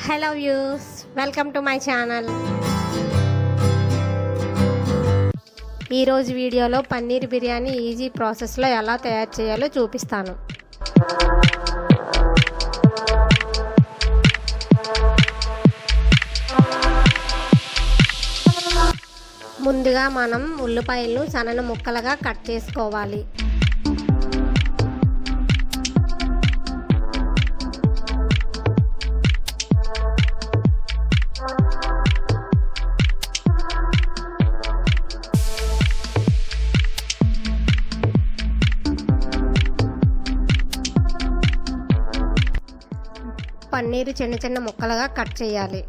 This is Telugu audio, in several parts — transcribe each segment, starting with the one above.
Hello views, welcome to my channel. ఈరోజు వీడియోలో పన్నీర్ బిర్యానీ ఈజీ ప్రాసెస్లో ఎలా తయారు చేయాలో చూపిస్తాను. ముందుగా మనం ఉల్లిపాయలను సన్నని ముక్కలుగా కట్ చేసుకోవాలి. పన్నీరు చిన్న చిన్న ముక్కలుగా కట్ చేయాలి.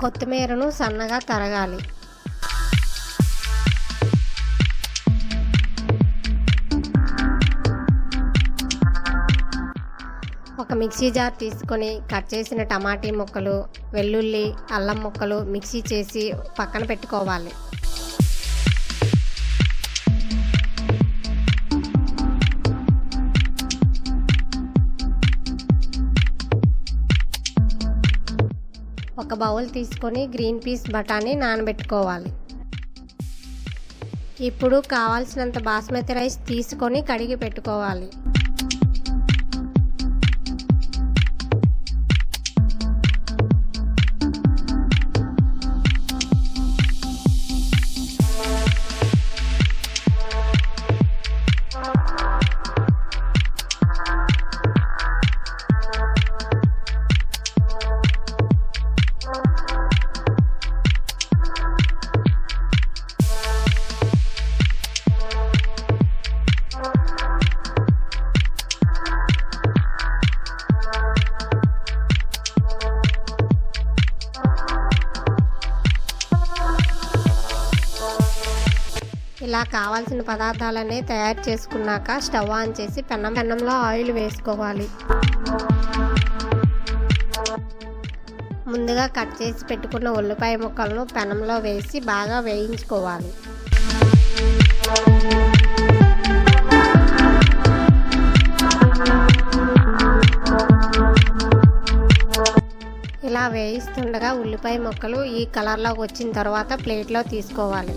కొత్తిమీరను సన్నగా తరగాలి. ఒక మిక్సీ జార్ తీసుకొని కట్ చేసిన టమాటీ ముక్కలు, వెల్లుల్లి, అల్లం ముక్కలు మిక్సీ చేసి పక్కన పెట్టుకోవాలి. ఒక బౌల్ తీసుకొని గ్రీన్ పీస్ బఠానీ నానబెట్టుకోవాలి. ఇప్పుడు కావాల్సినంత బాస్మతి రైస్ తీసుకొని కడిగి పెట్టుకోవాలి. ఇలా కావాల్సిన పదార్థాలన్నీ తయారు చేసుకున్నాక స్టవ్ ఆన్ చేసి పెనంలో ఆయిల్ వేసుకోవాలి. ముందుగా కట్ చేసి పెట్టుకున్న ఉల్లిపాయ ముక్కలను పెనంలో వేసి బాగా వేయించుకోవాలి. ఇలా వేయిస్తుండగా ఉల్లిపాయ ముక్కలు ఈ కలర్లోకి వచ్చిన తర్వాత ప్లేట్లో తీసుకోవాలి.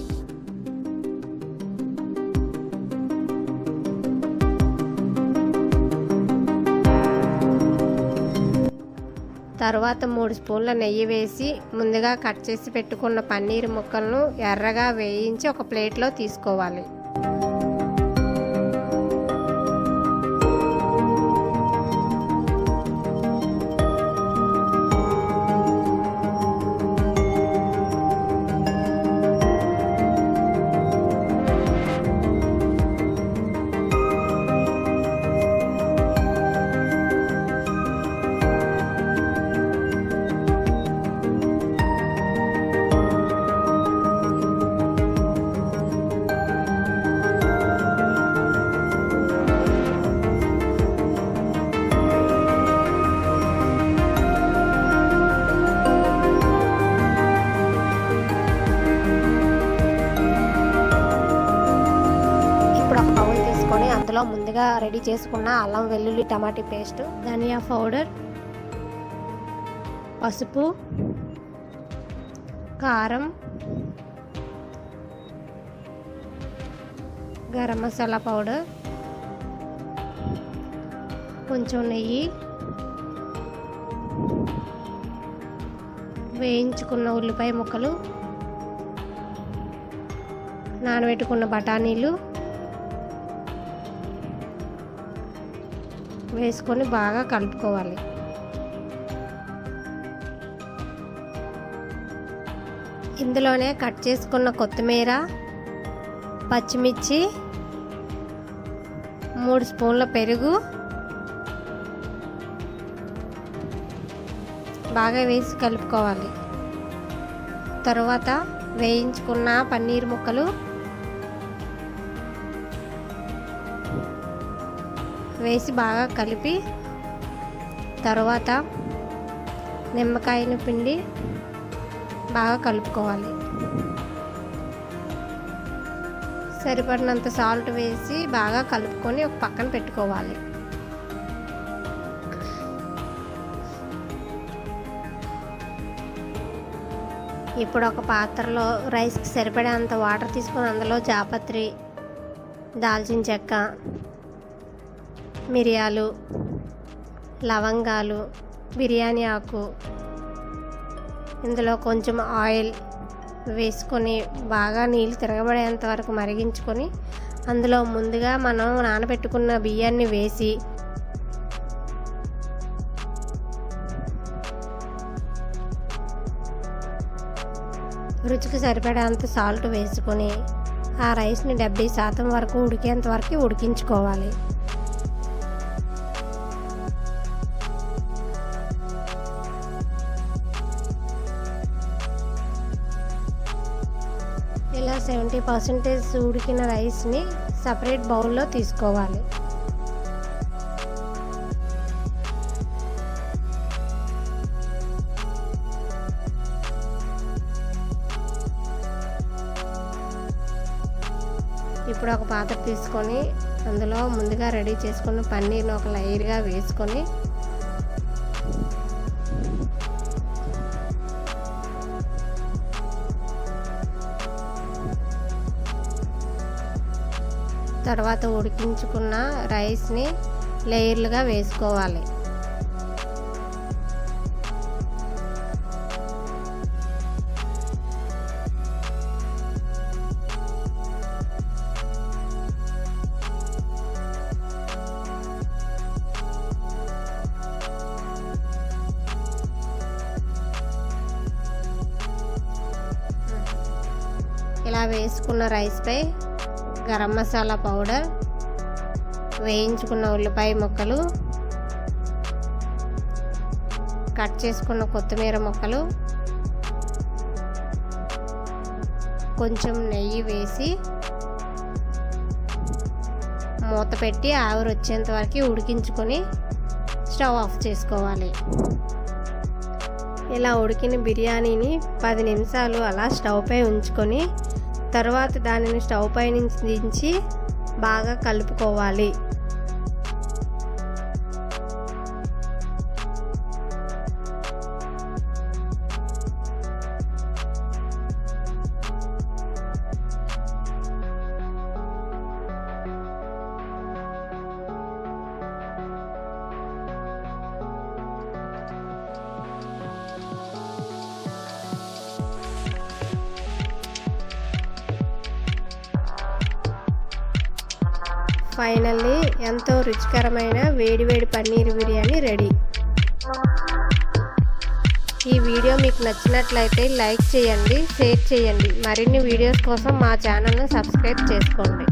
తర్వాత 3 స్పూన్ల నెయ్యి వేసి ముందుగా కట్ చేసి పెట్టుకున్న పన్నీర్ ముక్కలను ఎర్రగా వేయించి ఒక ప్లేట్లో తీసుకోవాలి. అందులో ముందుగా రెడీ చేసుకున్న అల్లం వెల్లుల్లి టమాటీ పేస్ట్, ధనియా పౌడర్, పసుపు, కారం, గరం మసాలా పౌడర్, కొంచెం నెయ్యి, వేయించుకున్న ఉల్లిపాయ ముక్కలు, నానబెట్టుకున్న బఠానీలు వేసుకొని బాగా కలుపుకోవాలి. ఇందులోనే కట్ చేసుకున్న కొత్తిమీర, పచ్చిమిర్చి, 3 స్పూన్ల పెరుగు బాగా వేసి కలుపుకోవాలి. తరువాత వేయించుకున్న పన్నీర్ ముక్కలు వేసి బాగా కలిపి తర్వాత నిమ్మకాయను పిండి బాగా కలుపుకోవాలి. సరిపడినంత సాల్ట్ వేసి బాగా కలుపుకొని ఒక పక్కన పెట్టుకోవాలి. ఇప్పుడు ఒక పాత్రలో రైస్కి సరిపడేంత వాటర్ తీసుకొని అందులో జాపత్రి, దాల్చిన చెక్క, మిరియాలు, లవంగాలు, బిర్యానీ ఆకు, ఇందులో కొంచెం ఆయిల్ వేసుకొని బాగా నీళ్ళు తిరగబడేంత వరకు మరిగించుకొని అందులో ముందుగా మనం నానబెట్టుకున్న బియ్యాన్ని వేసి రుచికి సరిపడేంత సాల్ట్ వేసుకొని ఆ రైస్ని 70% వరకు ఉడికేంత వరకు ఉడికించుకోవాలి. ఇలా 70% ఉడికిన రైస్ని సపరేట్ బౌల్లో తీసుకోవాలి. ఇప్పుడు ఒక పాత్ర తీసుకొని అందులో ముందుగా రెడీ చేసుకున్న పన్నీర్ని ఒక లేయర్గా వేసుకొని తర్వాత ఉడికించుకున్న రైస్ని లేయర్లుగా వేసుకోవాలి. ఇలా వేసుకున్న రైస్పై గరం మసాలా పౌడర్, వేయించుకున్న ఉల్లిపాయ ముక్కలు, కట్ చేసుకున్న కొత్తిమీర ముక్కలు, కొంచెం నెయ్యి వేసి మూత పెట్టి ఆవిరి వచ్చేంత వరకు ఉడికించుకొని స్టవ్ ఆఫ్ చేసుకోవాలి. ఇలా ఉడికిన బిర్యానీని 10 నిమిషాలు అలా స్టవ్ పై ఉంచుకొని తర్వాత దానిని స్టవ్ పై నుంచి దించి బాగా కలుపుకోవాలి. ఫైనల్లీ ఎంతో రుచికరమైన వేడివేడి పన్నీర్ బిర్యానీ రెడీ. ఈ వీడియో మీకు నచ్చినట్లయితే లైక్ చేయండి, షేర్ చేయండి. మరిన్ని వీడియోస్ కోసం మా ఛానల్ను సబ్స్క్రైబ్ చేసుకోండి.